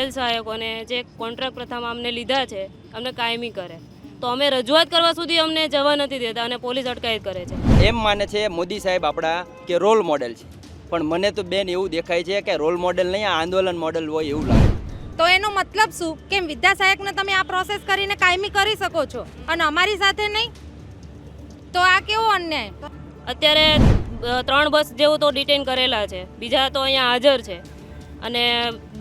ખેલ સહાયકોને જે કોન્ટ્રાક્ટ પ્રથામાં અમને લીધા છે અમને કાયમી કરે. તો અમે રજૂઆત કરવા સુધી અમને જવા નથી દેતા અને પોલીસ અટકાયત કરે છે. એમ માને છે મોદી સાહેબ આપણા કે રોલ મોડેલ છે, પણ મને તો બેન એવું દેખાય છે કે રોલ મોડેલ નહીં, આ આંદોલન મોડેલ હોય એવું લાગે. તો એનો મતલબ શું? કેમ વિદ્યા સહાયકને તમે આ પ્રોસેસ કરીને કાયમી કરી શકો છો અને અમારી સાથે નહીં? તો આ કેવો અન્યાય? અત્યારે 3 બસ જેવું તો ડિટેન કરેલા છે, બીજા તો અહીંયા હાજર છે અને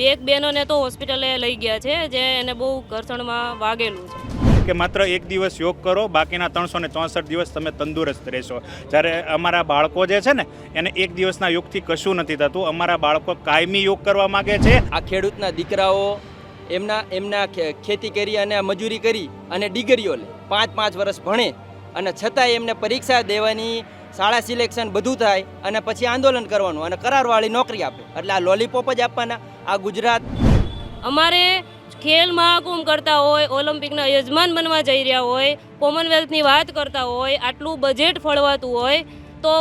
2 બહેનોને તો હોસ્પિટલે લઈ ગયા છે જે એને બહુ ઘર્ષણમાં વાગેલું છે. કે માત્ર એક દિવસ યોગ કરો, બાકીના 364 દિવસ તમે તંદુરસ્ત રહેશો. જ્યારે અમારા બાળકો જે છે ને એને એક દિવસના યોગથી કશું નથી થતું. અમારા બાળકો કાયમી યોગ કરવા માગે છે. આ ખેડૂતના દીકરાઓ એમના ખેતી કરી અને મજૂરી કરી અને ડિગ્રીઓ લે, 5 વર્ષ ભણે અને છતાંય એમને પરીક્ષા દેવાની, શાળા સિલેક્શન બધું થાય અને પછી આંદોલન કરવાનું અને કરારવાળી નોકરી આપે. એટલે આ લોલીપોપ જ આપવાના. આ ગુજરાત અમારે ખેલ મહાકુંભ કરતા હોય, ઓલિમ્પિકના યજમાન બનવા જઈ રહ્યા હોય, કોમનવેલ્થની વાત કરતા હોય, આટલું બજેટ ફળવાતું હોય તો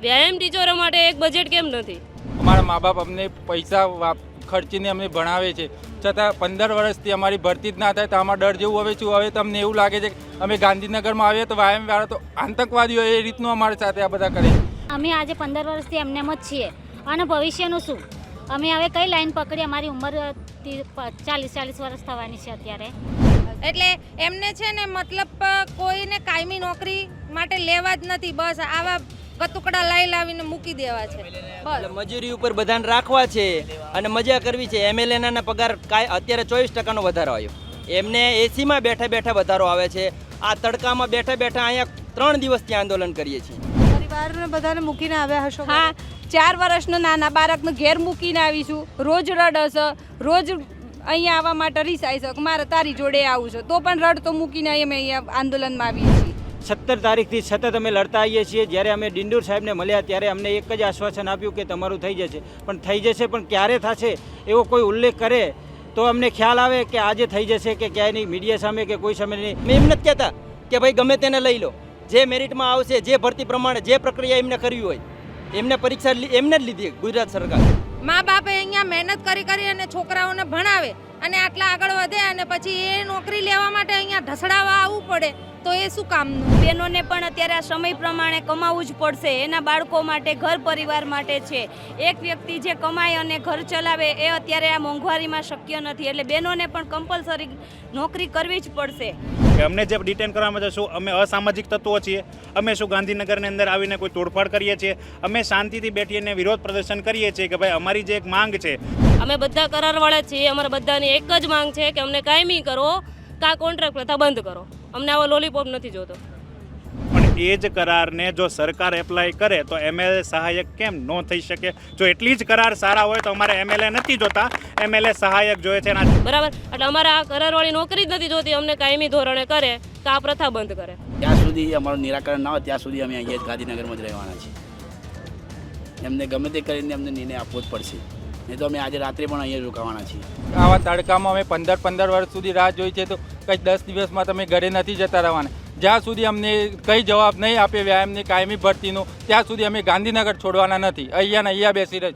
વ્યાયામ ટીચરો માટે એક બજેટ કેમ નથી? અમારા મા બાપ અમને પૈસા ખર્ચીને અમને ભણાવે છે, છતાં 15 વર્ષથી અમારી ભરતી જ ના થાય તો આમાં ડર જેવું હવે શું? હવે તમને એવું લાગે છે કે અમે ગાંધીનગરમાં આવીએ તો વ્યાયામવાળા તો આતંકવાદીઓ એ રીતનું અમારી સાથે આ બધા કરે. અમે આજે 15 વર્ષથી એમનેમ જ છીએ અને ભવિષ્યનું શું? અમે હવે કઈ લાઈન પકડી? અમારી ઉંમર 40 વર્ષ થવાની છે અત્યારે. એટલે એમને છે ને મતલબ કોઈને કાયમી નોકરી માટે લેવા જ નથી, બસ આવા કતુકડા લાવીને મૂકી દેવા છે. એટલે મજૂરી ઉપર બધાને રાખવા છે અને મજા કરવી છે. એમએલએના પગાર અત્યારે 24% વધારો આવ્યો, એમને એસીમાં બેઠા વધારો આવે છે. આ તડકામાં બેઠા અહીંયા 3 દિવસથી આંદોલન કરીએ છીએ. પરિવારને બધાને મૂકીને આવ્યા હશો? હા, 4 વર્ષનો નાના બાળકને ઘેર મૂકીને આવીશું. રોજ રડસ, રોજ અહીંયા આવવા માટે રીસાઈ શક મારે તારી જોડે આવું છે તો પણ રડ તો મૂકીને અમે અહીંયા આંદોલનમાં આવીએ છીએ. 17 તારીખથી સતત અમે લડતા આવીએ છીએ. જ્યારે અમે ડિંડોર સાહેબને મળ્યા ત્યારે અમને એક જ આશ્વાસન આપ્યું કે તમારું થઈ જશે, પણ થઈ જશે, પણ ક્યારે થશે એવો કોઈ ઉલ્લેખ કરે તો અમને ખ્યાલ આવે કે આજે થઈ જશે કે ક્યાંય નહીં, મીડિયા સામે કે કોઈ સામે નહીં. મેં એમ નથી કહેતા કે ભાઈ ગમે તેને લઈ લો, જે મેરિટમાં આવશે, જે ભરતી પ્રમાણે જે પ્રક્રિયા એમને કરવી હોય એમને પરીક્ષા એમને જ લીધી ગુજરાત સરકાર. મા બાપે અહીંયા મહેનત કરી અને છોકરાઓને ભણાવે અને આટલા આગળ વધે અને પછી એ નોકરી લેવા માટે અહીંયા ઢસડાવા આવવું પડે તો એ શું કામનું? બહેનોને પણ અત્યારે આ સમય પ્રમાણે કમાવું જ પડશે. એના બાળકો માટે, ઘર પરિવાર માટે છે. એક વ્યક્તિ જે કમાય અને ઘર ચલાવે એ અત્યારે આ મોંઘવારીમાં શક્ય નથી. એટલે બહેનોને પણ કમ્પલસરી નોકરી કરવી જ પડશે. કે અમને જે ડિટેન કરવામાં જશું, અમે અસામાજિક તત્વો છીએ. અમે શું ગાંધીનગરની અંદર આવીને કોઈ તોડફાડ કરીએ છીએ? અમે શાંતિથી બેઠીને વિરોધ પ્રદર્શન કરીએ છીએ કે ભાઈ અમારી જે એક માંગ છે. અમે બધા કરારવાળા છીએ, અમારા બધાની એક જ માંગ છે કે અમને કાયમી કરો, કા કોન્ટ્રાક્ટ પ્રથા બંધ કરો. અમને આવો લોલીપોપ નથી જોતો. પણ એ જ કરારને જો સરકાર એપ્લાય કરે તો એમએલએ સહાયક કેમ ન થઈ શકે? જો એટલી જ કરાર સારા હોય તો અમારે એમએલએ નથી જોતા, એમએલએ સહાયક જોઈએ છે. બરાબર, એટલે અમારે આ કરારવાળી નોકરી જ નથી જોતી. અમને કાયમી ધોરણે કરે તો આ પ્રથા બંધ કરે. ત્યાં સુધી અમારું નિરાકરણ ના હોય ત્યાં સુધી અમે અહીંયા ગાંધીનગરમાં જ રહેવાના છીએ. એમને ગમે તે કરીને અમને નિર્ણય આપવો જ પડશે, નહીં તો અમે આજે રાત્રે પણ અહીંયા રોકાવાના છીએ. આવા તડકામાં અમે 15 વર્ષ સુધી રાહ જોઈ છે તો કંઈ 10 દિવસમાં તમે ઘરે નથી જતા રહેવાના. જ્યાં સુધી અમને કંઈ જવાબ નહીં આપે વ્યાયામની કાયમી ભરતીનું ત્યાં સુધી અમે ગાંધીનગર છોડવાના નથી. અહીંયા બેસી રહે.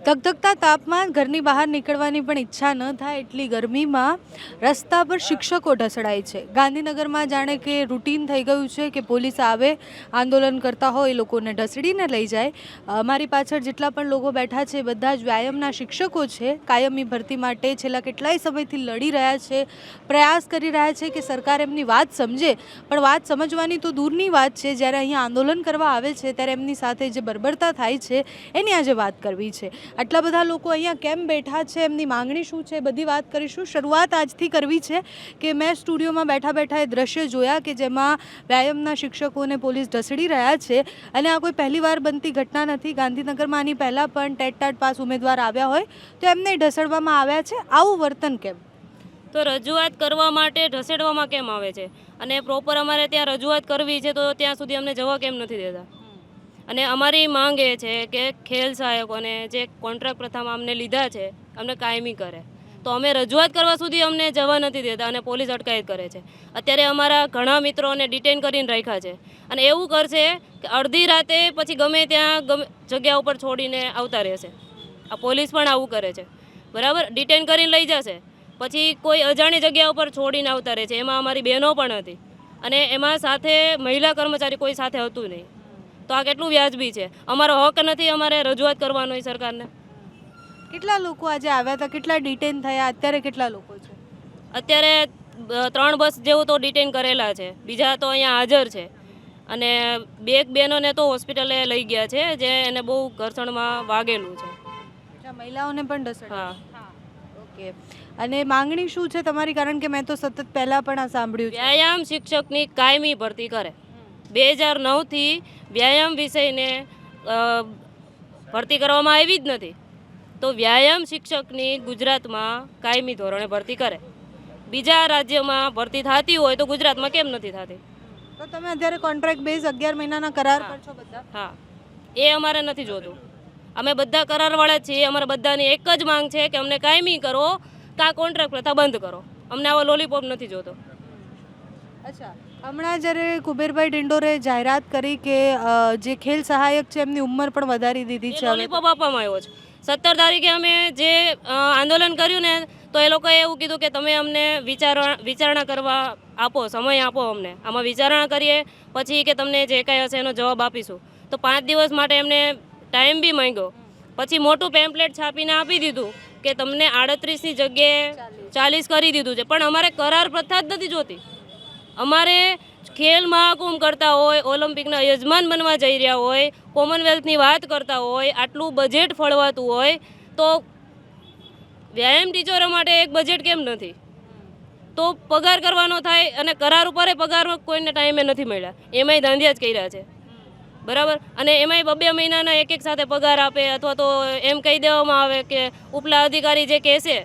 ધગધગતા તાપમાન, ઘરની બહાર નીકળવાની પણ ઈચ્છા ન થાય એટલી ગરમીમાં રસ્તા પર શિક્ષકો ઢસડાય છે. ગાંધીનગરમાં જાણે કે રૂટીન થઈ ગયું છે કે પોલીસ આવે, આંદોલન કરતા હોય એ લોકોને ઢસડીને લઈ જાય. અમારી પાછળ જેટલા પણ લોકો બેઠા છે બધા જ વ્યાયામના શિક્ષકો છે. કાયમી ભરતી માટે છેલ્લા કેટલાય સમયથી લડી રહ્યા છે, પ્રયાસ કરી રહ્યા છે કે સરકાર એમની વાત સમજે, પણ વાત સમજવાની તો દૂરની વાત છે. જ્યારે અહીંયા આંદોલન કરવા આવે છે ત્યારે એમની સાથે જે બર્બરતા થાય છે એની આજે વાત કરવી છે. આટલા બધા લોકો અહીંયા કેમ બેઠા છે, એમની માંગણી શું છે, બધી વાત કરીશું. શરૂઆત આજથી કરવી છે કે મેં સ્ટુડિયોમાં બેઠા એ દ્રશ્ય જોયા કે જેમાં વ્યાયામના શિક્ષકોને પોલીસ ઢસડી રહ્યા છે અને આ કોઈ પહેલીવાર બનતી ઘટના નથી. ગાંધીનગરમાં આની પહેલાં પણ ટેટ પાસ ઉમેદવાર આવ્યા હોય તો એમને ઢસડવામાં આવ્યા છે. આવું વર્તન કેમ? તો રજૂઆત કરવા માટે ઢસેડવામાં કેમ આવે છે? અને પ્રોપર અમારે ત્યાં રજૂઆત કરવી છે તો ત્યાં સુધી અમને જવા કેમ નથી દેતા? અને અમારી માંગ એ છે કે ખેલ સહાયકોને જે કોન્ટ્રાક્ટ પ્રથામાં અમને લીધા છે અમને કાયમી કરે. તો અમે રજૂઆત કરવા સુધી અમને જવા નથી દેતા અને પોલીસ અટકાયત કરે છે. અત્યારે અમારા ઘણા મિત્રોને ડિટેન કરીને રાખ્યા છે અને એવું કરશે કે અડધી રાતે પછી ગમે ત્યાં જગ્યા ઉપર છોડીને આવતા રહેશે. આ પોલીસ પણ આવું કરે છે, બરાબર. ડિટેન કરીને લઈ જશે, પછી કોઈ અજાણી જગ્યા ઉપર છોડીને આવતા રહે છે. એમાં અમારી બહેનો પણ હતી અને એમાં સાથે મહિલા કર્મચારી કોઈ સાથે હતું નહીં. તો આ કેટલું વ્યાજબી છે. અમારો હક નથી અમારે રજૂઆત કરવાનો હોય સરકારને. કેટલા લોકો આજે આવ્યા હતા, કેટલા ડિટેન થયા, અત્યારે કેટલા લોકો છે? અત્યારે 3 બસ જેવું તો ડિટેન કરેલા છે, બીજા તો અહીંયા હાજર છે અને 2 બહેનોને તો હોસ્પિટલે લઈ ગયા છે જે એને બહુ ઘર્ષણમાં વાગેલું છે. મહિલાઓને પણ ડસડ. હા, ઓકે. અને માંગણી શું છે તમારી? કારણ કે મેં તો સતત પહેલાં પણ આ સાંભળ્યું છે. વ્યાયામ શિક્ષકની કાયમી ભરતી કરે. 2009થી વ્યાયામ વિષયને ભરતી કરવામાં આવી જ નથી. તો વ્યાયામ શિક્ષકની ગુજરાતમાં કાયમી ધોરણે ભરતી કરે. બીજા રાજ્યમાં ભરતી થતી હોય તો ગુજરાતમાં કેમ નથી થતી? તો તમે અત્યારે કોન્ટ્રાક્ટ બેઝ 11 મહિનાના કરાર પર છો બધા? હા, એ અમારે નથી જોતું. અમે બધા કરારવાળા જ છીએ. અમારા બધાની એક જ માંગ છે કે અમને કાયમી કરો, કાં કોન્ટ્રાક્ટ પ્રથા બંધ કરો. અમને આવો લોલીપોપ નથી જોતો. અચ્છા, હમણાં જ્યારે કુબેરભાઈ ડિંડોરે જાહેરાત કરી કે જે ખેલ સહાયક છે એમની ઉંમર પણ વધારી દીધી છે. લોલીપોપ આપવામાં આવ્યો છે. 17 તારીખે અમે જે આંદોલન કર્યું ને તો એ લોકોએ એવું કીધું કે તમે અમને વિચારણા કરવા આપો, સમય આપો અમને, આમાં વિચારણા કરીએ પછી કે તમને જે કાંઈ હશે એનો જવાબ આપીશું. તો 5 દિવસ માટે એમને ટાઈમ બી માંગ્યો. પછી મોટું પેમ્પલેટ છાપીને આપી દીધું કે તમને 38ની જગ્યાએ 40 કરી દીધું છે. પણ અમારે કરાર પ્રથા જ નથી જોતી. અમારે ખેલ મહાકુંભ કરતા હોય, ઓલિમ્પિકના યજમાન બનવા જઈ રહ્યા હોય, કોમનવેલ્થની વાત કરતા હોય, આટલું બજેટ ફળવાતું હોય તો વ્યાયામ ટીચરો માટે એક બજેટ કેમ નથી? તો પગાર કરવાનો થાય અને કરાર ઉપર પગાર કોઈને ટાઈમે નથી મળ્યા. એમાંય ધાંધિયા જ કર્યા છે, બરાબર. અને એમાંય 2 મહિનાના એક સાથે પગાર આપે અથવા તો એમ કહી દેવામાં આવે કે ઉપલા અધિકારી જે કહેશે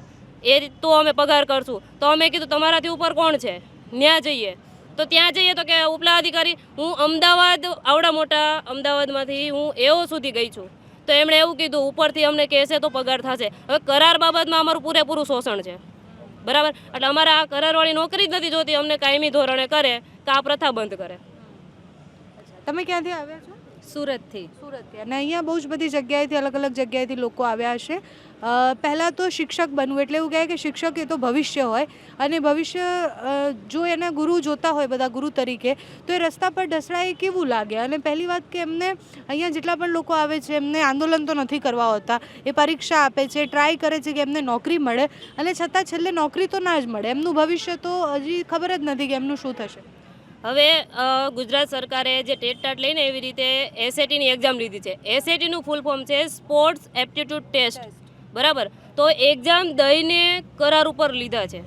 એ તો અમે પગાર કરશું. તો અમે કીધું તમારાથી ઉપર કોણ છે? ત્યાં જઈએ તો ત્યાં જઈએ તો કે ઉપલા અધિકારી. હું અમદાવાદ, આવડા મોટા અમદાવાદમાંથી હું એઓ સુધી ગઈ છું તો એમણે એવું કીધું ઉપરથી અમને કહેશે તો પગાર થશે. હવે કરાર બાબતમાં અમારું પૂરેપૂરું શોષણ છે, બરાબર. એટલે અમારે આ કરારવાળી નોકરી જ નથી જોતી. અમને કાયમી ધોરણે કરે કે આ પ્રથા બંધ કરે. તમે ક્યાંથી આવ્યા છો? સુરતથી. સુરતથી. અને અહીંયા બહુ જ બધી જગ્યાએથી, અલગ અલગ જગ્યાએથી લોકો આવ્યા હશે. પહેલાં તો શિક્ષક બનવું એટલે એવું કહે કે શિક્ષક એ તો ભવિષ્ય હોય અને ભવિષ્ય જો એના ગુરુ જોતા હોય બધા ગુરુ તરીકે તો એ રસ્તા પર ઢસડાય કેવું લાગે? અને પહેલી વાત કે એમને અહીંયા જેટલા પણ લોકો આવે છે એમને આંદોલન તો નથી કરવા હોતા, એ પરીક્ષા આપે છે, ટ્રાય કરે છે કે એમને નોકરી મળે અને છતાં છેલ્લે નોકરી તો ના જ મળે. એમનું ભવિષ્ય તો હજી ખબર જ નથી કે એમનું શું થશે. હવે ગુજરાત સરકારે જે ટેટ ટાટ લઈને એવી રીતે એસએટીની એક્ઝામ લીધી છે. એસએટીનું ફૂલ ફોર્મ છે સ્પોર્ટ્સ એપ્ટિટ્યૂડ ટેસ્ટ, બરાબર. તો એક્ઝામ દઈને કરાર ઉપર લીધા છે.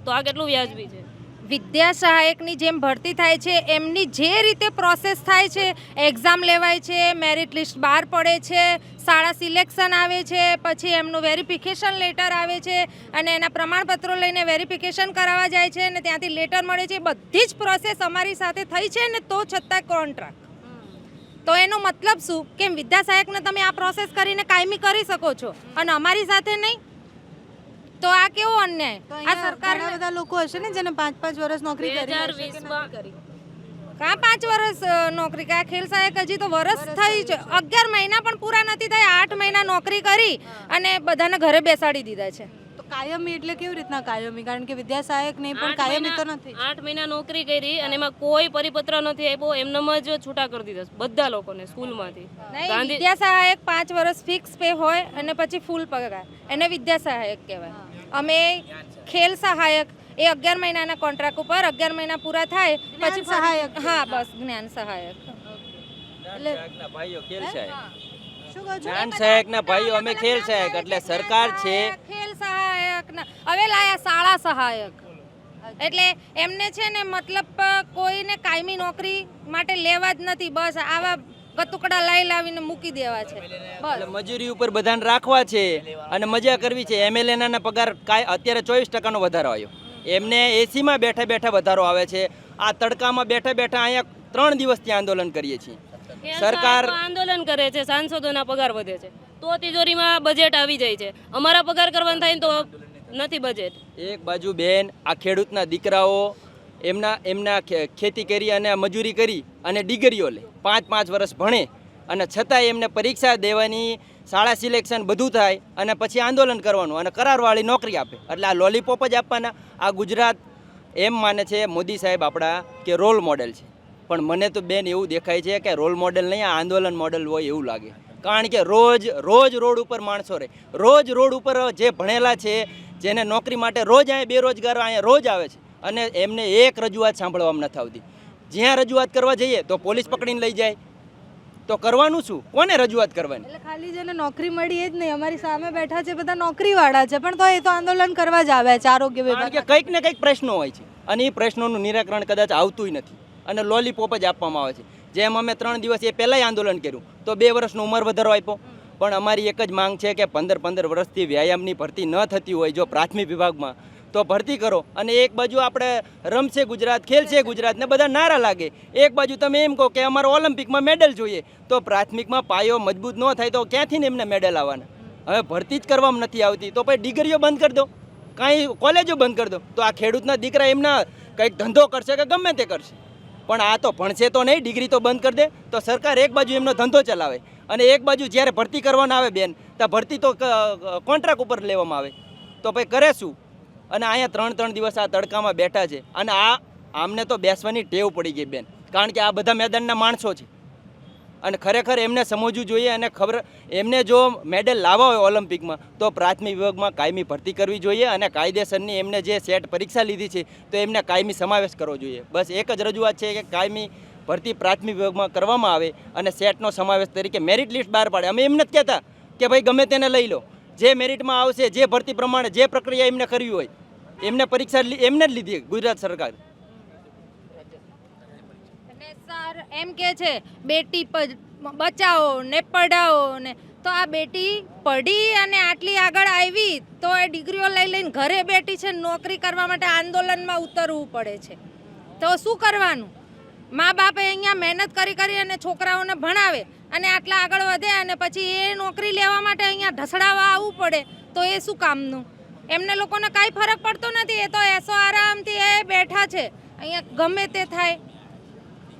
તો આ કેટલું વ્યાજબી છે? વિદ્યા સહાયકની જેમ ભરતી થાય છે એમની જે રીતે પ્રોસેસ થાય છે, એક્ઝામ લેવાય છે, મેરિટ લિસ્ટ બહાર પડે છે, શાળા સિલેક્શન આવે છે, પછી એમનું વેરિફિકેશન લેટર આવે છે અને એના પ્રમાણપત્રો લઈને વેરિફિકેશન કરાવવા જાય છે અને ત્યાંથી લેટર મળે છે. બધી જ પ્રોસેસ અમારી સાથે થઈ છે ને તો છતાં કોન્ટ્રાક્ટ. તો એનો મતલબ શું કે વિદ્યા સહાયકને તમે આ પ્રોસેસ કરીને કાયમી કરી શકો છો અને અમારી સાથે નહીં? તો આ કેવો અન્યાય? આ સરકાર બધા લોકો હશે ને જેને 5-5 વર્ષ નોકરી કરી. 2020માં કાં 5 વર્ષ નોકરી? કે આ ખેલ સહાયક હજી તો વર્ષ થઈ છે, 11 મહિના પણ પૂરા નથી થયા. 8 મહિના નોકરી કરી અને બધાને ઘરે બેસાડી દીધા છે. તો કાયમી એટલે કેવી રીતના કાયમી? કારણ કે વિદ્યા સહાયક નહીં પણ કાયમી તો નથી. 8 મહિના નોકરી કરી અને એમાં કોઈ પરિપત્ર નથી આપ્યો, એમનેમ જ છૂટા કરી દીધા બધા લોકોને સ્કૂલમાંથી. નહીં, વિદ્યા સહાયક 5 વર્ષ ફિક્સ પે હોય અને પછી ફૂલ પગાર, એને વિદ્યા સહાયક કહેવાય. અમે ખેલ સહાયક એ 11 મહિનાના કોન્ટ્રાક્ટ ઉપર 11 મહિના પૂરા થાય પછી સહાયક. હા, બસ જ્ઞાન સહાયક. ભાઈઓ ખેલ સહાયક, શું કહો છો? જ્ઞાન સહાયકના ભાઈઓ અમે ખેલ સહાયક. એટલે સરકાર છે ખેલ સહાયક હવે લાયા શાળા સહાયક. એટલે એમને છે ને મતલબ કોઈને કાયમી નોકરી માટે લેવા જ નથી. બસ આવા કતુકડા લાવીને મૂકી દેવા છે. બસ મજૂરી ઉપર બધાને રાખવા છે અને મજા કરવી છે. એમએલએના પગાર અત્યારે 24% વધારો આવ્યો. એમને એસીમાં બેઠા બેઠા વધારો આવે છે. આ તડકામાં બેઠા બેઠા અહીંયા 3 દિવસથી આંદોલન કરીએ છીએ. સરકાર આંદોલન કરે છે, સાંસદોના પગાર વધે છે તો તિજોરીમાં બજેટ આવી જાય છે. અમારા પગાર કરવાનું થાય તો નથી બજેટ. એક બાજુ બેન આ ખેડૂતના દીકરાઓ એમના ખેતી કરી અને મજૂરી કરી અને ડિગ્રીઓ લે 5-5 વર્ષ ભણે અને છતાંય એમને પરીક્ષા દેવાની શાળા સિલેક્શન બધું થાય અને પછી આંદોલન કરવાનું અને કરારવાળી નોકરી આપે. એટલે આ લોલીપોપ જ આપવાના. આ ગુજરાત એમ માને છે મોદી સાહેબ આપણા કે રોલ મોડેલ છે, પણ મને તો બેન એવું દેખાય છે કે રોલ મોડેલ નહીં, આ આંદોલન મોડેલ હોય એવું લાગે. કારણ કે રોજ રોડ ઉપર માણસો રહે, રોડ ઉપર જે ભણેલા છે, જેને નોકરી માટે રોજ અહીંયા બેરોજગારો અહીંયા રોજ આવે છે અને એમને એક રજૂઆત સાંભળવામાં નથી આવતી. જ્યાં રજૂઆત કરવા જઈએ તો પોલીસ પકડીને લઈ જાય. તો કરવાનું શું? કોને રજૂઆત કરવાની? એટલે ખાલી જેને નોકરી મળી એ જ નહીં, અમારી સામે બેઠા છે બધા નોકરીવાળા છે, પણ તો એ તો આંદોલન કરવા જ આવે છે આરોગ્ય કારણ વિભાગ. કે કંઈક ને કંઈક પ્રશ્નો હોય છે અને એ પ્રશ્નોનું નિરાકરણ કદાચ આવતું નથી અને લોલીપોપ જ આપવામાં આવે છે. જેમ અમે 3 દિવસ એ પહેલાંય આંદોલન કર્યું તો 2 વર્ષનો ઉંમર વધારો આપ્યો, પણ અમારી એક જ માંગ છે કે 15 વર્ષથી વ્યાયામની ભરતી ન થતી હોય જો પ્રાથમિક વિભાગમાં તો ભરતી કરો. અને એક બાજુ આપણે રમશે ગુજરાત, ખેલશે ગુજરાત ને બધા નારા લાગે, એક બાજુ તમે એમ કહો કે અમારે ઓલિમ્પિકમાં મેડલ જોઈએ, તો પ્રાથમિકમાં પાયો મજબૂત ન થાય તો ક્યાંથી ને એમને મેડલ આવવાના? હવે ભરતી જ કરવામાં નથી આવતી તો પછી ડિગ્રીઓ બંધ કરી દો, કાંઈ કોલેજો બંધ કરી દો, તો આ ખેડૂતના દીકરા એમના કંઈક ધંધો કરશે કે ગમે તે કરશે. પણ આ તો ભણશે તો નહીં, ડિગ્રી તો બંધ કરી દે તો સરકાર એક બાજુ એમનો ધંધો ચલાવે અને એક બાજુ જ્યારે ભરતી કરવાના આવે બેન તો ભરતી તો કોન્ટ્રાક્ટ ઉપર લેવામાં આવે, તો પછી કરે શું? અને અહીંયા 3 દિવસ આ તડકામાં બેઠા છે અને આમને તો બેસવાની ટેવ પડી ગઈ બેન, કારણ કે આ બધા મેદાનના માણસો છે અને ખરેખર એમને સમજવું જોઈએ અને ખબર એમને જો મેડલ લાવવા હોય ઓલિમ્પિકમાં તો પ્રાથમિક વિભાગમાં કાયમી ભરતી કરવી જોઈએ અને કાયદેસરની એમને જે સેટ પરીક્ષા લીધી છે તો એમને કાયમી સમાવેશ કરવો જોઈએ. બસ એક જ રજૂઆત છે કે કાયમી ભરતી પ્રાથમિક વિભાગમાં કરવામાં આવે અને સેટનો સમાવેશ તરીકે મેરિટ લિસ્ટ બહાર પાડે. અમે એમ નથી કહેતા કે ભાઈ ગમે તેને લઈ લો, જે મેરિટમાં આવશે, જે ભરતી પ્રમાણે જે પ્રક્રિયા એમને કરવી હોય એમને પરીક્ષા એમને જ લીધી ગુજરાત સરકાર. અને સર એમ કે છે બેટી બચાવો ને પઢાઓ ને, તો આ બેટી પઢી અને આટલી આગળ આવી તો એ ડિગ્રીઓ લઈને ઘરે બેઠી છે, નોકરી કરવા માટે આંદોલનમાં ઉતરવું પડે છે. તો શું કરવાનું? મા બાપે અહીંયા મહેનત કરી અને છોકરાઓને ભણાવે અને આટલા આગળ વધે અને પછી એ નોકરી લેવા માટે અહીંયા ઢસડાવા આવવું પડે તો એ શું કામનું? એમને લોકોને કાંઈ ફરક પડતો નથી, એ તો એસો આરામથી એ બેઠા છે, અહીંયા ગમે તે થાય.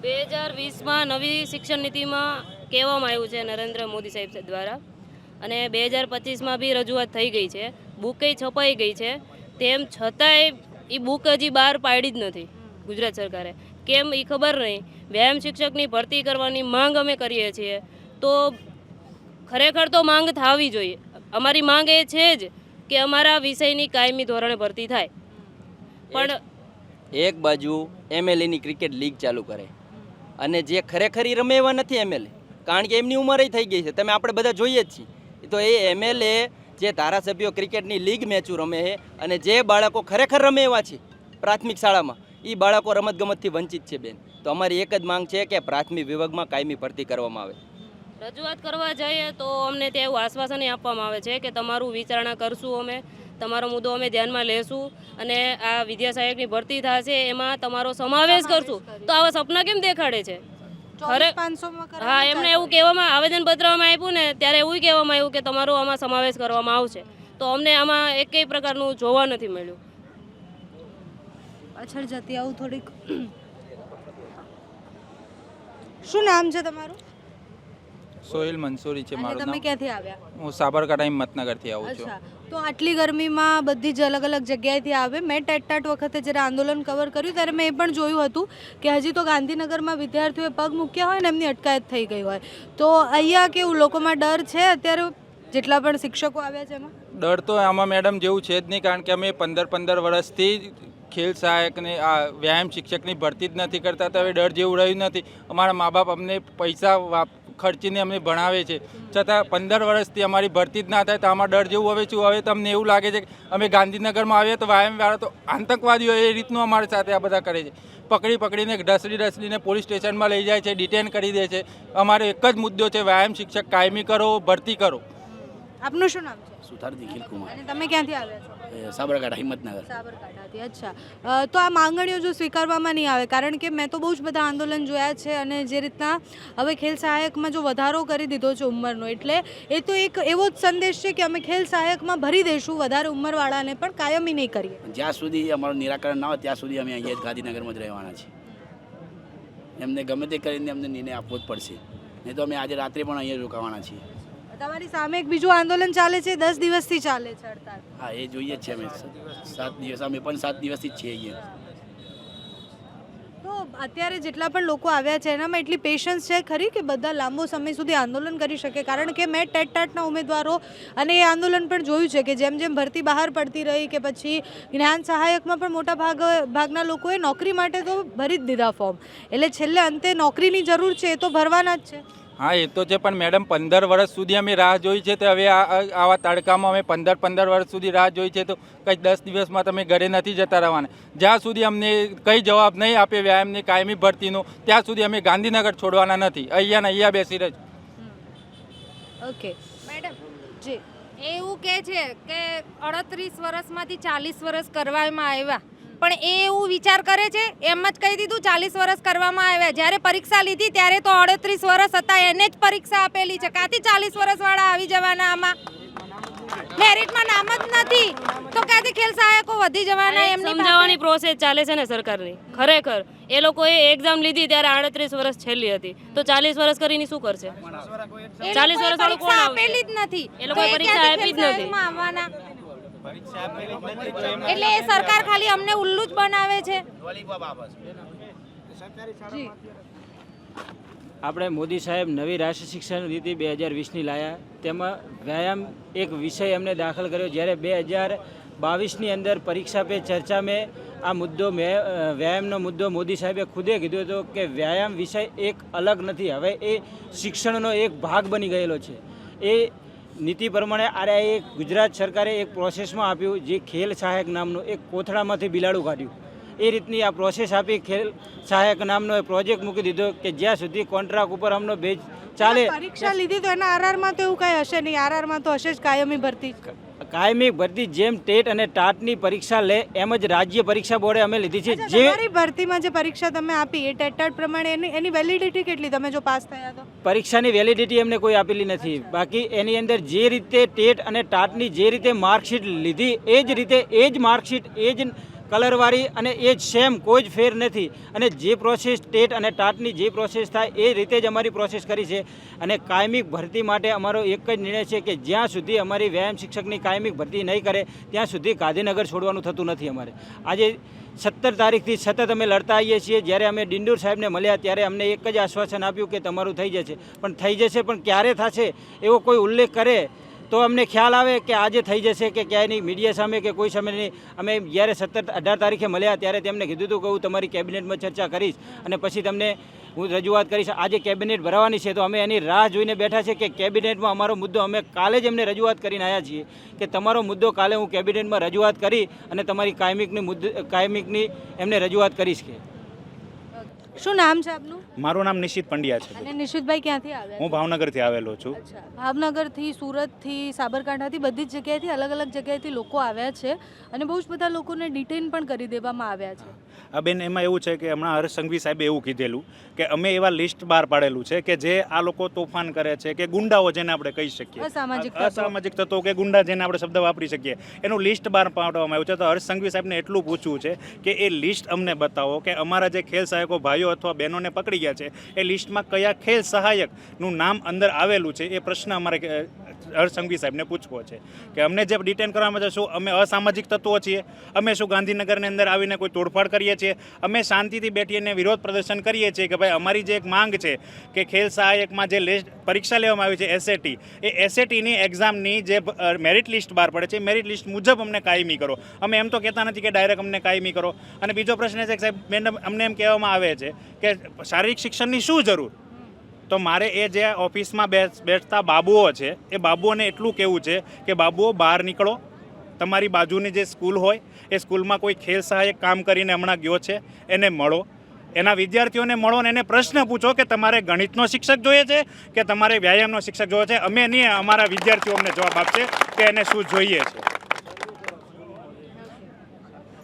2020માં નવી શિક્ષણ નીતિમાં કહેવામાં આવ્યું છે નરેન્દ્ર મોદી સાહેબ દ્વારા, અને 2025માં બી રજૂઆત થઈ ગઈ છે, બુકે છપાઈ ગઈ છે, તેમ છતાંય એ બુક હજી બહાર પાડી જ નથી ગુજરાત સરકારે. કેમ એ ખબર નહીં. વ્યાયામ શિક્ષકની ભરતી કરવાની માંગ અમે કરીએ છીએ, તો ખરેખર તો માંગ થવી જોઈએ. અમારી માંગ એ છે જ કે અમારા વિષયની કાયમી ધોરણે ભરતી થાય. પણ એક બાજુ MLAની ક્રિકેટ લીગ ચાલુ કરે અને જે ખરેખર રમે એવા નથી MLA, કારણ કે એમની ઉંમર થઈ ગઈ છે, તમે આપણે બધા જોઈએ જ છીએ. તો એ MLA જે ધારાસભ્યો ક્રિકેટની લીગ મેચો રમે છે અને જે બાળકો ખરેખર રમે એવા છે પ્રાથમિક શાળામાં, એ બાળકો રમતગમતથી વંચિત છે બેન. તો અમારી એક જ માંગ છે કે પ્રાથમિક વિભાગમાં કાયમી ભરતી કરવામાં આવે. રજૂઆત કરવા જઈએ તો અમને ત્યાં એવું આશ્વાસન આપવામાં આવે છે કે તમારું વિચારણા કરશું, અમે તમારો મુદ્દો અમે ધ્યાનમાં લેશું અને આ વિદ્યા સહાયકની ભરતી થશે એમાં તમારો સમાવેશ કરશું. તો આવા સપના કેમ દેખાડે છે? હા, એમને એવું કહેવામાં આવેદનપત્રમાં આપ્યું ને ત્યારે એવું કહેવામાં આવ્યું કે તમારો આમાં સમાવેશ કરવામાં આવશે, તો અમને આમાં એકેય પ્રકારનું જોવા નથી મળ્યું. પાછળ જતી આવું થોડીક. શું નામ છે તમારું? સોહિલ મંસૂરી છે મારું તમે નામ. ક્યાંથી આવ્યા? હું સાબરકાંઠા હિંમતનગરથી આવું છું. અચ્છા, તો આટલી ગરમીમાં બધી જ અલગ અલગ જગ્યાએથી આવે. મેં ટેટ વખતે જ્યારે આંદોલન કવર કર્યું ત્યારે મેં એ પણ જોયું હતું કે હજી તો ગાંધીનગરમાં વિદ્યાર્થીઓએ પગ મૂક્યા હોય ને એમની અટકાયત થઈ ગઈ હોય. તો અહીંયા કેવું લોકોમાં ડર છે અત્યારે જેટલા પણ શિક્ષકો આવ્યા છે એમાં? ડર તો આમાં મેડમ જેવું છે જ નહીં, કારણ કે અમે 15 વર્ષથી ખેલ સહાયકને આ વ્યાયામ શિક્ષકની ભરતી જ નથી કરતા, તો હવે ડર જેવું રહ્યું નથી. અમારા મા બાપ અમને પૈસા ખર્ચીને અમને ભણાવે છે, છતાં 15 વર્ષથી અમારી ભરતી જ ના થાય તો આમાં ડર જેવું હવે શું? હવે તમને એવું લાગે છે કે અમે ગાંધીનગરમાં આવીએ તો વ્યાયામવાળા તો આતંકવાદીઓ એ રીતનું અમારી સાથે આ બધા કરે છે. પકડીને ઢસડીને પોલીસ સ્ટેશનમાં લઈ જાય છે, ડિટેન કરી દે છે. અમારો એક જ મુદ્દો છે, વ્યાયામ શિક્ષક કાયમી કરો, ભરતી કરો. આપનું શું નામ છે? સુથાર નિખિલ કુમાર. અને તમે ક્યાંથી આવ્યા છો? સાબરકાંઠા હિંમતનગર. સાબરકાંઠાથી. અચ્છા, તો આ માંગણીઓ જો સ્વીકારવામાં નહીં આવે, કારણ કે મેં તો બહુ જ બધા આંદોલન જોયા છે, અને જે રીતના હવે ખેલ સહાયકમાં જો વધારો કરી દીધો છે ઉંમરનો, એટલે એ તો એક એવો જ સંદેશ છે કે અમે ખેલ સહાયકમાં ભરી દઈશું વધારે ઉંમરવાળાને, પણ કાયમી નહીં કરીએ. જ્યાં સુધી અમારું નિરાકરણ ના હોય ત્યાં સુધી અમે અહીંયા જ ગાંધીનગરમાં જ રહેવાના છીએ. એમને ગમે તે કરીને એમને નિર્ણય આપવો જ પડશે, નહીં તો અમે આજે રાત્રે પણ અહીંયા રોકાવાના છીએ. તમારી સામે એક બીજું આંદોલન ચાલે છે, 10 દિવસથી ચાલે છે હડતાળ. હા, એ જોઈએ જ છે અમે 7 દિવસ, અમે પણ 7 દિવસથી જ છીએ અહીંયા. તો અત્યારે જેટલા પણ લોકો આવ્યા છે એનામાં એટલી પેશન્સ છે ખરી કે બધા લાંબો સમય સુધી આંદોલન કરી શકે? કારણ કે મેં ટેટના ઉમેદવારો અને એ આંદોલન પણ જોયું છે કે જેમ જેમ ભરતી બહાર પડતી રહી કે પછી જ્ઞાન સહાયકમાં પણ મોટા ભાગના લોકોએ નોકરી માટે તો ભરી જ દીધા ફોર્મ, એટલે છેલ્લે અંતે નોકરીની જરૂર છે એ તો ભરવાના જ છે. હા, એ તો છે, પણ મેડમ 15 વર્ષ સુધી અમે રાહ જોઈ છે, તો હવે આવા તડકામાં અમે 15 વર્ષ સુધી રાહ જોઈ છે, તો કંઈ 10 દિવસમાં તમે ઘરે નથી જતા રહેવાના. જ્યાં સુધી અમને કંઈ જવાબ નહીં આપે વ્યાયામની કાયમી ભરતીનો, ત્યાં સુધી અમે ગાંધીનગર છોડવાના નથી, અહીંયા બેસી રહે. ઓકે મેડમ જી. એવું કહે છે કે 38 વર્ષમાંથી 40 વર્ષ કરવામાં આવ્યા, પણ એ એવું વિચાર કરે છે, એમ જ કહી દીધું 40 વર્ષ કરવામાં આવ્યા. જ્યારે પરીક્ષા લીધી ત્યારે તો 38 વર્ષ હતા, એને જ પરીક્ષા આપેલી છે. ક્યાંથી 40 વર્ષવાળા આવી જવાના? આમાં મેરિટમાં નામ જ નથી તો ક્યાંથી ખેલ સહાયકો વધી જવાના? એમની સમજાવવાની પ્રોસેસ ચાલે છે ને સરકારની. ખરેખર એ લોકોએ એક્ઝામ લીધી ત્યારે 38 વર્ષ છેલ્લી હતી, તો 40 વર્ષ કરીને શું કરશે? 40 વર્ષ વાળું કોણ આપેલી જ નથી, એ લોકોએ પરીક્ષા આપી જ નથી. આવવાના એટલે એ સરકાર ખાલી અમને ઉલ્લુ જ બનાવે છે. આપણે મોદી સાહેબ નવી રાષ્ટ્રીય શિક્ષણ નીતિ 2020ની લાયા, તેમાં વ્યાયામ એક વિષય એમને દાખલ કર્યો. જ્યારે 2022ની અંદર પરીક્ષા પે ચર્ચા મેં આ મુદ્દો વ્યાયામનો મુદ્દો મોદી સાહેબે ખુદે કીધું હતો કે વ્યાયામ વિષય એક અલગ નથી, હવે એ શિક્ષણનો એક ભાગ બની ગયેલો છે. એ નીતિ પ્રમાણે એક ગુજરાત સરકારે એક પ્રોસેસમાં આપ્યું, જે ખેલ સહાયક નામનું એક કોથળામાંથી બિલાડું કાઢ્યું. એ રીતની આ પ્રોસેસ આપી, ખેલ સહાયક નામનો પ્રોજેક્ટ મૂકી દીધો કે જ્યાં સુધી કોન્ટ્રાક્ટ ઉપર અમનો બેઝ ચાલે. પરીક્ષા લીધી તો એના આરઆરમાં તો એવું કાંઈ હશે નહીં, આરઆરમાં તો હશે જ કાયમી ભરતી. કાયમી ભરતી જેમ ટેટ અને ટાટની પરીક્ષા લે એમ જ રાજ્ય પરીક્ષા બોર્ડે અમે લીધી છે. જે તમારી ભરતીમાં જે પરીક્ષા તમે આપી એ ટેટ પ્રમાણે એની વેલિડિટી કેટલી, તમે જો પાસ થયા તો? પરીક્ષાની વેલિડિટી એમને કોઈ આપેલી નથી. બાકી એની અંદર જે રીતે ટેટ અને ટાટની જે રીતે માર્કશીટ લીધી એ જ રીતે એ જ માર્કશીટ એ જ કલરવાળી અને એ જ સેમ, કોઈ જ ફેર નથી. અને જે પ્રોસેસ ટેટ અને ટાટની જે પ્રોસેસ થાય એ રીતે જ અમારી પ્રોસેસ કરી છે. અને કાયમી ભરતી માટે અમારો એક જ નિર્ણય છે કે જ્યાં સુધી અમારી વ્યાયામ શિક્ષકની કાયમી ભરતી નહીં કરે ત્યાં સુધી ગાંધીનગર છોડવાનું થતું નથી. અમારે આજે 17 તારીખથી સતત અમે લડતા આવીએ છીએ. જ્યારે અમે ડિંડોર સાહેબને મળ્યા ત્યારે અમને એક જ આશ્વાસન આપ્યું કે તમારું થઈ જશે, પણ ક્યારે થશે એવો કોઈ ઉલ્લેખ કરે તો અમને ખ્યાલ આવે કે આજે થઈ જશે કે ક્યાંય નહીં, મીડિયા સામે કે કોઈ સામે નહીં. અમે જ્યારે 18 તારીખે મળ્યા ત્યારે તેમને કીધું હતું કે હું તમારી કેબિનેટમાં ચર્ચા કરીશ અને પછી તમને હું રજૂઆત કરીશ. આજે કેબિનેટ ભરાવાની છે તો અમે એની રાહ જોઈને બેઠા છે કે કેબિનેટમાં અમારો મુદ્દો, અમે કાલે જ એમને રજૂઆત કરીને આવ્યા છીએ કે તમારો મુદ્દો કાલે હું કેબિનેટમાં રજૂઆત કરી અને તમારી કાયમિકની એમને રજૂઆત કરીશ. કે શું નામ છે આપનું? મારું નામ નિશિત પંડ્યા છે. અને નિશિતભાઈ ક્યાંથી આવ્યા? હું ભાવનગરથી આવેલો છું. અચ્છા, ભાવનગરથી, સુરતથી, સાબરકાંઠાથી, બધી જ જગ્યાએથી અલગ અલગ જગ્યાએથી લોકો આવ્યા છે અને બહુ જ બધા લોકોને ડિટેન પણ કરી દેવામાં આવ્યા છે. આ બેન, એમાં એવું છે કે હમણાં હર્ષ સંઘવી સાહેબે એવું કીધેલું કે અમે એવા લિસ્ટ બહાર પાડેલું છે કે જે આ લોકો તોફાન કરે છે, કે ગુંડાઓ જેને આપણે કહી શકીએ, અસામાજિક તત્વો કે ગુંડા જેને આપણે શબ્દ વાપરી શકીએ, એનું લિસ્ટ બહાર પાડવામાં આવ્યું છે. તો હર્ષ સંઘવી સાહેબને એટલું પૂછવું છે કે એ લિસ્ટ અમને બતાવો કે અમારા જે ખેલ સહાયકો ભાઈઓ અથવા બહેનોને પકડી ગયા છે એ લિસ્ટમાં કયા ખેલ સહાયકનું નામ અંદર આવેલું છે. એ પ્રશ્ન અમારે હર્ષ સંઘવી સાહેબને પૂછવો છે કે અમને જે ડિટેન કરવામાં છે શું અમે અસામાજિક તત્વો છીએ? અમે શું ગાંધીનગરની અંદર આવીને કોઈ તોડફાડ કરીએ છીએ? અમે શાંતિથી બેઠીને વિરોધ પ્રદર્શન કરીએ છીએ કે ભાઈ અમારી જે એક માંગ છે કે ખેલ સહાયકમાં જે પરીક્ષા લેવામાં આવી છે SAT, એ SATની એક્ઝામની જે મેરિટ લિસ્ટ બહાર પડે છે, મેરિટ લિસ્ટ મુજબ અમને કાયમી કરો. અમે એમ તો કહેતા નથી કે ડાયરેક્ટ અમને કાયમી કરો. અને બીજો પ્રશ્ન છે કે સાહેબ મેડમ, અમને એમ કહેવામાં આવે છે કે શારીરિક શિક્ષણની શું જરૂર? તો મારે એ જે ઓફિસમાં બેઠતા બાબુઓ છે એ બાબુઓને એટલું કહેવું છે કે બાબુઓ બહાર નીકળો, તમારી બાજુની જે સ્કૂલ હોય એ સ્કૂલમાં કોઈ ખેલ સહાયક કામ કરીને હમણાં ગયો છે એને મળો, એના વિદ્યાર્થીઓને મળો અને એને પ્રશ્ન પૂછો કે તમારે ગણિતનો શિક્ષક જોઈએ છે કે તમારે વ્યાયામનો શિક્ષક જોઈએ છે. અમે નહીં, અમારા વિદ્યાર્થીઓ અમને જવાબ આપશે કે એને શું જોઈએ છે.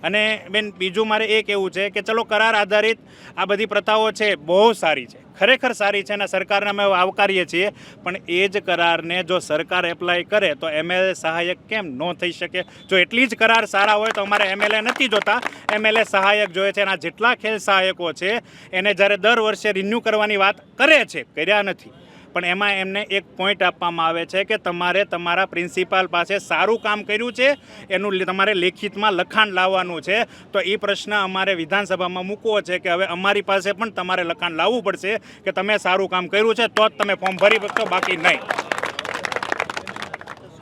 અને બેન બીજું મારે એ કહેવું છે કે ચલો કરાર આધારિત આ બધી પ્રથાઓ છે બહુ સારી છે, ખરેખર સારી છે અને સરકારને અમે આવકારીએ છીએ, પણ એ જ કરારને જો સરકાર એપ્લાય કરે તો MLA સહાયક કેમ ન થઈ શકે? જો એટલી જ કરાર સારા હોય તો અમારે MLA નથી જોતા, MLA સહાયક જોઈએ છે. અને આ જેટલા ખેલ સહાયકો છે એને જ્યારે દર વર્ષે રિન્યૂ કરવાની વાત કરે છે, કર્યા નથી, પણ એમાં એમને એક પોઈન્ટ આપવામાં આવે છે કે તમારે તમારા પ્રિન્સિપાલ પાસે સારું કામ કર્યું છે એનું તમારે લેખિતમાં લખાણ લાવવાનું છે. તો એ પ્રશ્ન અમારે વિધાનસભામાં મૂકવો છે કે હવે અમારી પાસે પણ તમારે લખાણ લાવવું પડશે કે તમે સારું કામ કર્યું છે તો જ તમે ફોર્મ ભરી શકશો, બાકી નહીં.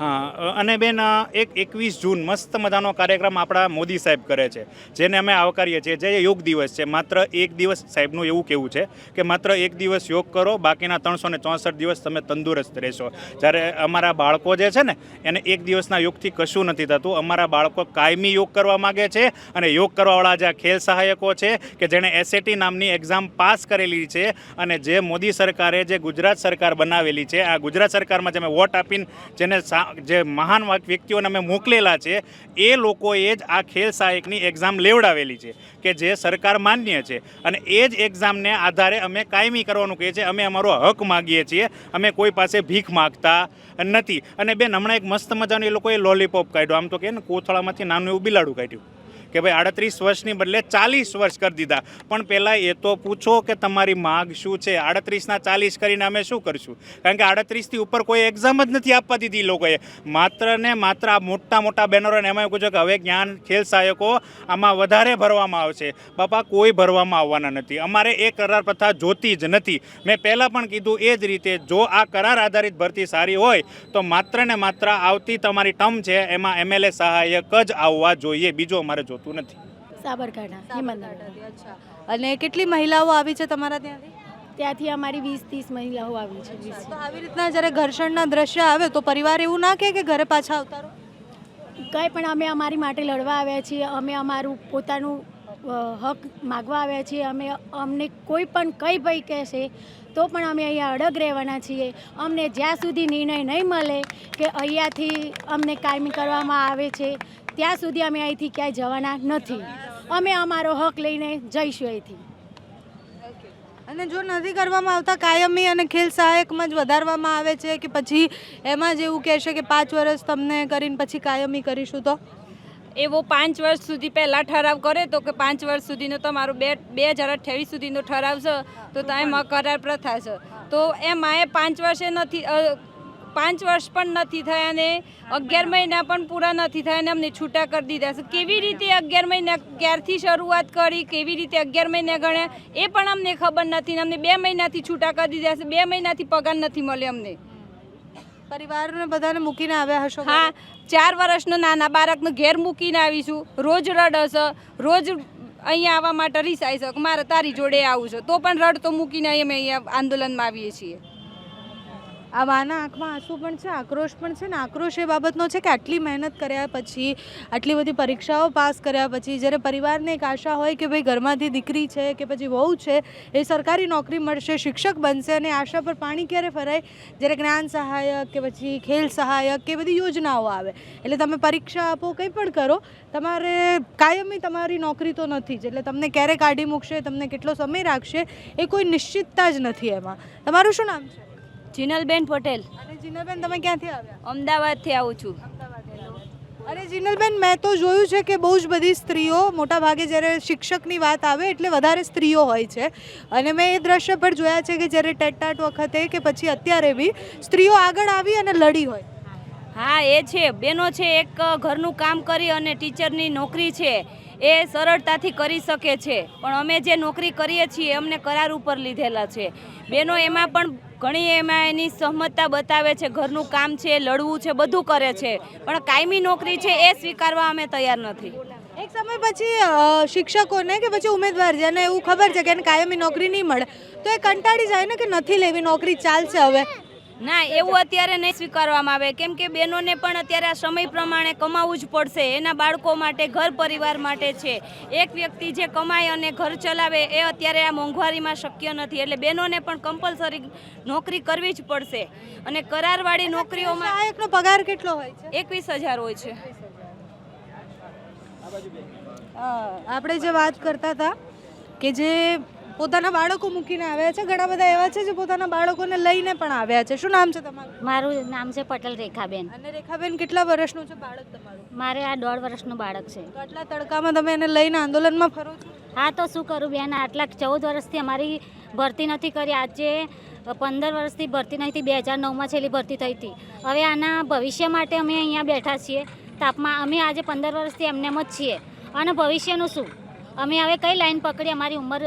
હા, અને બેન એક 21 જૂન મસ્ત મજાનો કાર્યક્રમ આપણા મોદી સાહેબ કરે છે, જેને અમે આવકારીએ છીએ, જે યોગ દિવસ છે. માત્ર એક દિવસ સાહેબનું એવું કહેવું છે કે માત્ર એક દિવસ યોગ કરો, બાકીના 364 દિવસ તમે તંદુરસ્ત રહેશો. જ્યારે અમારા બાળકો જે છે ને એને એક દિવસના યોગથી કશું નથી થતું. અમારા બાળકો કાયમી યોગ કરવા માગે છે, અને યોગ કરવાવાળા જે ખેલ સહાયકો છે કે જેણે SAT નામની એક્ઝામ પાસ કરેલી છે, અને જે મોદી સરકારે જે ગુજરાત સરકાર બનાવેલી છે, આ ગુજરાત સરકારમાં જે અમે વોટ આપીને જેને જે મહાન વ્યક્તિઓને અમે મોકલેલા છે એ લોકોએ જ આ ખેલ સહાયકની એક્ઝામ લેવડાવેલી છે કે જે સરકાર માન્ય છે, અને એ જ એક્ઝામને આધારે અમે કાયમી કરવાનું કહીએ છીએ. અમે અમારો હક માગીએ છીએ, અમે કોઈ પાસે ભીખ માગતા નથી. અને બેન હમણાં એક મસ્ત મજાનું એ લોકોએ લોલીપોપ કાઢ્યું, આમ તો કે ને કોથળામાંથી નાનું એવું બિલાડું કાઢ્યું કે ભાઈ 38 વર્ષની બદલે 40 વર્ષ કરી દીધા. પણ પહેલાં એ તો પૂછો કે તમારી માગ શું છે? 38ના 40 કરીને અમે શું કરશું? કારણ કે 38થી ઉપર કોઈ એક્ઝામ જ નથી આપવા દીધી લોકોએ. માત્ર ને માત્ર આ મોટા મોટા બેનરોને એમાં એવું કહ્યું કે હવે જ્ઞાન ખેલ સહાયકો આમાં વધારે ભરવામાં આવશે. બાપા, કોઈ ભરવામાં આવવાના નથી. અમારે એ કરાર પ્રથા જોતી જ નથી. મેં પહેલાં પણ કીધું એ જ રીતે, જો આ કરાર આધારિત ભરતી સારી હોય તો માત્ર ને માત્ર આવતી તમારી ટર્મ છે એમાં MLA સહાયક જ આવવા જોઈએ, બીજું અમારે જોતું નથી. સાબરકાંઠા હિંમતનગર. અચ્છા, અને કેટલી મહિલાઓ આવી છે તમારા ત્યાંથી? ત્યાંથી અમારી 20-30 મહિલાઓ આવી છે. તો આવી રીતના જ્યારે ઘર્ષણના દ્રશ્ય આવે તો પરિવાર એવું ના કહે કે ઘરે પાછા આવતા રહો? કંઈ પણ અમે અમારી માટે લડવા આવ્યા છીએ, અમે અમારું પોતાનું હક માગવા આવ્યા છીએ. અમને કોઈ પણ કંઈ ભાઈ કહેશે તો પણ અમે અહીંયા અડગ રહેવાના છીએ. અમને જ્યાં સુધી નિર્ણય નહીં મળે કે અહીંયાથી અમને કાયમી કરવામાં આવે છે ત્યાં સુધી અમે અહીંથી ક્યાંય જવાના નથી. અમે અમારો હક લઈને જઈશું અહીંથી. અને જો નથી કરવામાં આવતા કાયમી અને ખેલ સહાયકમાં જ વધારવામાં આવે છે કે પછી એમાં જ એવું કહેશે કે 5 વર્ષ તમને કરીને પછી કાયમી કરીશું? તો એવો 5 વર્ષ સુધી પહેલાં ઠરાવ કરે તો કે 5 વર્ષ સુધીનો તમારો 2028 સુધીનો ઠરાવ છે તો એમાં કરાર પ્રથા છે, તો એમાં એ 5 વર્ષે નથી, 5 વર્ષ પણ નથી થયા અને 11 મહિના પણ પૂરા નથી થયા અને અમને છૂટા કરી દીધા છે. કેવી રીતે 11 મહિના ક્યારથી શરૂઆત કરી, કેવી રીતે 11 મહિના ગણ્યા એ પણ અમને ખબર નથી. અમને 2 મહિનાથી છૂટા કરી દીધા છે, 2 મહિનાથી પગાર નથી મળ્યો અમને. પરિવારને બધાને મૂકીને આવ્યા હશો? હા, 4 વર્ષનો નાના બાળકને ઘેર મૂકીને આવીશું. રોજ રડશે, રોજ અહીંયા આવવા માટે રીસાય છે કે મારે તારી જોડે આવું છે, તો પણ રડતો મૂકીને અમે અહીંયા આંદોલનમાં આવીએ છીએ. આ માના આંખમાં આંસુ પણ છે, આક્રોશ પણ છે ને. આક્રોશ એ બાબતનો છે કે આટલી મહેનત કર્યા પછી, આટલી બધી પરીક્ષાઓ પાસ કર્યા પછી જ્યારે પરિવારને એક આશા હોય કે ભાઈ ઘરમાંથી દીકરી છે કે પછી વહુ છે એ સરકારી નોકરી મળશે, શિક્ષક બનશે, અને આશા પર પાણી ક્યારે ફરાય? જ્યારે જ્ઞાન સહાયક કે પછી ખેલ સહાયક કે બધી યોજનાઓ આવે એટલે તમે પરીક્ષા આપો, કંઈ પણ કરો, તમારે કાયમી તમારી નોકરી તો નથી જ. એટલે તમને ક્યારે કાઢી મૂકશે, તમને કેટલો સમય રાખશે એ કોઈ નિશ્ચિતતા જ નથી એમાં. તમારું શું નામ છે? જીનલબેન પટેલ. અને જીનલબેન, તમે ક્યાંથી આવ્યા? અમદાવાદથી આવું છું. અરે જીનલબેન, મેં તો જોયું છે કે બહુ જ બધી સ્ત્રીઓ, મોટા ભાગે જ્યારે શિક્ષકની વાત આવે એટલે વધારે સ્ત્રીઓ હોય છે, અને મેં એ દ્રશ્ય પર જોયા છે કે જ્યારે ટેટાટ વખતે કે પછી અત્યારે બી સ્ત્રીઓ આગળ આવી અને લડી હોય. હા, એ છે બેનો છે, એક ઘરનું કામ કરી અને ટીચરની નોકરી છે એ સરળતાથી કરી શકે છે, પણ અમે જે નોકરી કરીએ છીએ અમને કરાર ઉપર લીધેલા છે. બેનો એમાં પણ ઘણી એમાં એની સહમતતા બતાવે છે, ઘરનું કામ છે, લડવું છે, બધું કરે છે, પણ કાયમી નોકરી છે એ સ્વીકારવા અમે તૈયાર નથી. એક સમય પછી શિક્ષકોને કે પછી ઉમેદવાર જેને એવું ખબર છે કે એને કાયમી નોકરી નહીં મળે તો એ કંટાળી જાય ને કે નથી લેવી નોકરી, ચાલશે હવે. ના, એવું અત્યારે નહીં સ્વીકારવામાં આવે, કેમ કે બહેનોને પણ અત્યારે આ સમય પ્રમાણે કમાવવું જ પડશે. એના બાળકો માટે, ઘર પરિવાર માટે છે. એક વ્યક્તિ જે કમાય અને ઘર ચલાવે એ અત્યારે આ મોંઘવારીમાં શક્ય નથી, એટલે બહેનોને પણ કમ્પલસરી નોકરી કરવી જ પડશે. અને કરારવાળી નોકરીઓમાં સહાયકનો પગાર કેટલો હોય છે? 21,000 હોય છે. આપણે જે વાત કરતા હતા કે જે પોતાના બાળકો મૂકીને આવ્યા છે, ઘણા બધા એવા છે જે પોતાના બાળકોને લઈને પણ આવ્યા છે. શું નામ છે તમારું? મારું નામ છે પટેલ રેખાબેન. અને રેખાબેન, કેટલા વર્ષનું છે બાળક તમારું? મારે આ 1.5 વર્ષનું બાળક છે. તો આટલા તડકામાં તમે એને લઈને આંદોલનમાં ફરો છો? હા, તો શું કરું બેન, આટલા 14 વર્ષથી અમારી ભરતી નથી કરી. આજે 15 વર્ષથી ભરતી નથી, 2009માં છેલ્લી ભરતી થઈ હતી. હવે આના ભવિષ્ય માટે અમે અહીંયા બેઠા છીએ તાપમાં. અમે આજે 15 વર્ષથી એમનેમ જ છીએ, અને ભવિષ્યનું શું? અમે હવે કઈ લાઈન પકડી? અમારી ઉંમર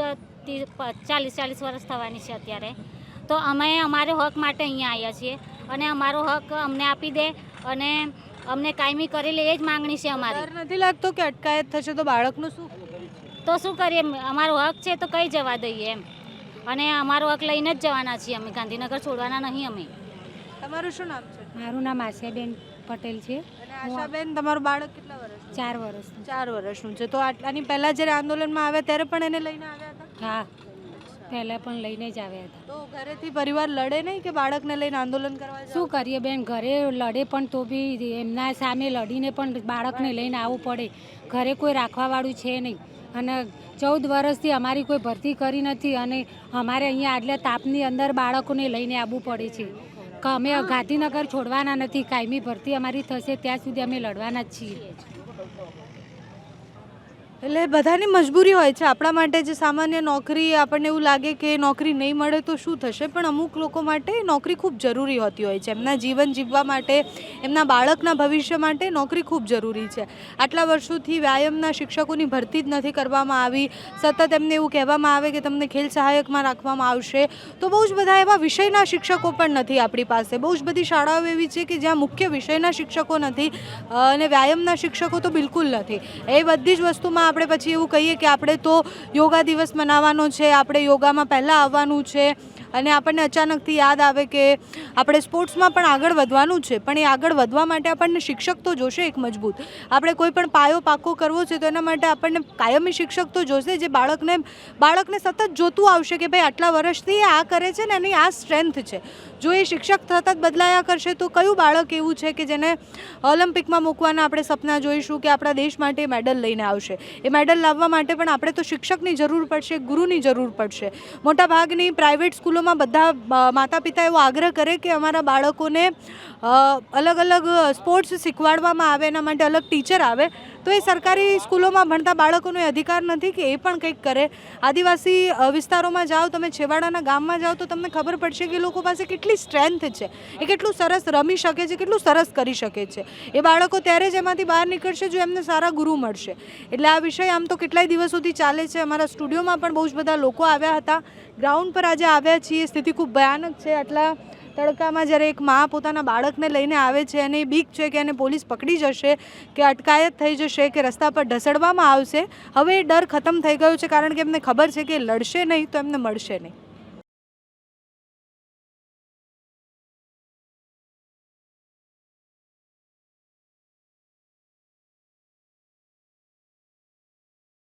40 વર્ષ થવાની છે અત્યારે. તો અમે અમારો હક માટે અહીંયા આવ્યા છીએ, અને અમારો હક અમને આપી દે અને અમને કાયમી કરી લે, એ જ માંગણી છે અમારી. ડર નથી લાગતો કે અટકાયત થશે તો બાળકનું શું? તો શું કરીએ, અમારો હક છે તો કઈ જવા દઈએ એમ, અને અમારો હક લઈને જ જવાના છીએ અમે. ગાંધીનગર છોડવાના નહીં અમે. તમારું શું નામ છે? મારું નામ આશયાબેન પટેલ છે. અને આશાબેન, તમારું બાળક કેટલા વર્ષનું? 4 વર્ષનું. 4 વર્ષનું છે. તો આની પહેલા જ્યારે આંદોલનમાં આવ્યા ત્યારે પણ એને લઈને આવ્યા હતા? હા, પહેલાં પણ લઈને જ આવ્યા હતા. તો ઘરેથી પરિવાર લડે નહીં કે બાળકને લઈને આંદોલન કરવા જાઓ? શું કરીએ બેન, ઘરે લડે પણ તો બી એમના સામે લડીને પણ બાળકને લઈને આવવું પડે. ઘરે કોઈ રાખવાવાળું છે નહીં, અને 14 વર્ષથી અમારી કોઈ ભરતી કરી નથી, અને અમારે અહીંયા આટલા તાપની અંદર બાળકોને લઈને આવવું પડે છે. કે અમે ગાંધીનગર છોડવાના નથી. કાયમી ભરતી અમારી થશે ત્યાં સુધી અમે લડવાના જ છીએ. એટલે બધાની મજબૂરી હોય છે. આપણા માટે જે સામાન્ય નોકરી, આપણને એવું લાગે કે નોકરી નહીં મળે તો શું થશે, પણ અમુક લોકો માટે નોકરી ખૂબ જરૂરી હોતી હોય છે. એમના જીવન જીવવા માટે, એમના બાળકના ભવિષ્ય માટે નોકરી ખૂબ જરૂરી છે. આટલા વર્ષોથી વ્યાયામના શિક્ષકોની ભરતી જ નથી કરવામાં આવી. સતત એમને એવું કહેવામાં આવે કે તમને ખેલ સહાયકમાં રાખવામાં આવશે. તો બહુ જ બધા એવા વિષયના શિક્ષકો પણ નથી આપણી પાસે. બહુ જ બધી શાળાઓ એવી છે કે જ્યાં મુખ્ય વિષયના શિક્ષકો નથી, અને વ્યાયામના શિક્ષકો તો બિલકુલ નથી. એ બધી જ વસ્તુમાં આપણે પછી એવું કહીએ કે આપણે તો યોગા દિવસ મનાવવાનો છે, આપણે યોગામાં પહેલાં આવવાનું છે, અને આપણને અચાનકથી યાદ આવે કે આપણે સ્પોર્ટ્સમાં પણ આગળ વધવાનું છે. પણ એ આગળ વધવા માટે આપણને શિક્ષક તો જોશે એક મજબૂત. આપણે કોઈ પણ પાયો પાકો કરવો છે તો એના માટે આપણને કાયમી શિક્ષક તો જોશે, જે બાળકને સતત જોતું આવશે કે ભાઈ આટલા વર્ષથી આ કરે છે ને એની આ સ્ટ્રેન્થ છે. જો એ શિક્ષક સતત બદલાયા કરશે તો કયું બાળક એવું છે કે જેને ઓલિમ્પિકમાં મૂકવાના આપણે સપના જોઈશું કે આપણા દેશ માટે મેડલ લઈને આવશે? એ મેડલ લાવવા માટે પણ આપણે તો શિક્ષકની જરૂર પડશે, ગુરુની જરૂર પડશે. મોટાભાગની પ્રાઇવેટ સ્કૂલોમાં બધા માતા પિતા એવો આગ્રહ કરે કે અમારા બાળકોને અલગ અલગ સ્પોર્ટ્સ શીખવાડવામાં આવે, એના માટે અલગ ટીચર આવે. તો એ સરકારી સ્કૂલોમાં ભણતા બાળકોનો એ અધિકાર નથી કે એ પણ કંઈક કરે? આદિવાસી વિસ્તારોમાં જાઓ તમે, છેવાડાના ગામમાં જાઓ તો તમને ખબર પડશે કે લોકો પાસે કેટલી સ્ટ્રેન્થ છે, એ કેટલું સરસ રમી શકે છે, કેટલું સરસ કરી શકે છે. એ બાળકો ત્યારે જ એમાંથી બહાર નીકળશે જો એમને સારા ગુરુ મળશે. એટલે આ વિષય આમ તો કેટલાય દિવસોથી ચાલે છે. અમારા સ્ટુડિયોમાં પણ બહુ જ બધા લોકો આવ્યા હતા. ગ્રાઉન્ડ પર આજે આવ્યા છીએ. સ્થિતિ ખૂબ ભયાનક છે. આટલા તડકામાં જ્યારે એક મા પોતાના બાળકને લઈને આવે છે અને એ બીક છે કે એને પોલીસ પકડી જશે, કે અટકાયત થઈ જશે, કે રસ્તા પર ઢસડવામાં આવશે, હવે એ ડર ખતમ થઈ ગયો છે. કારણ કે એમને ખબર છે કે લડશે નહીં તો એમને મળશે નહીં.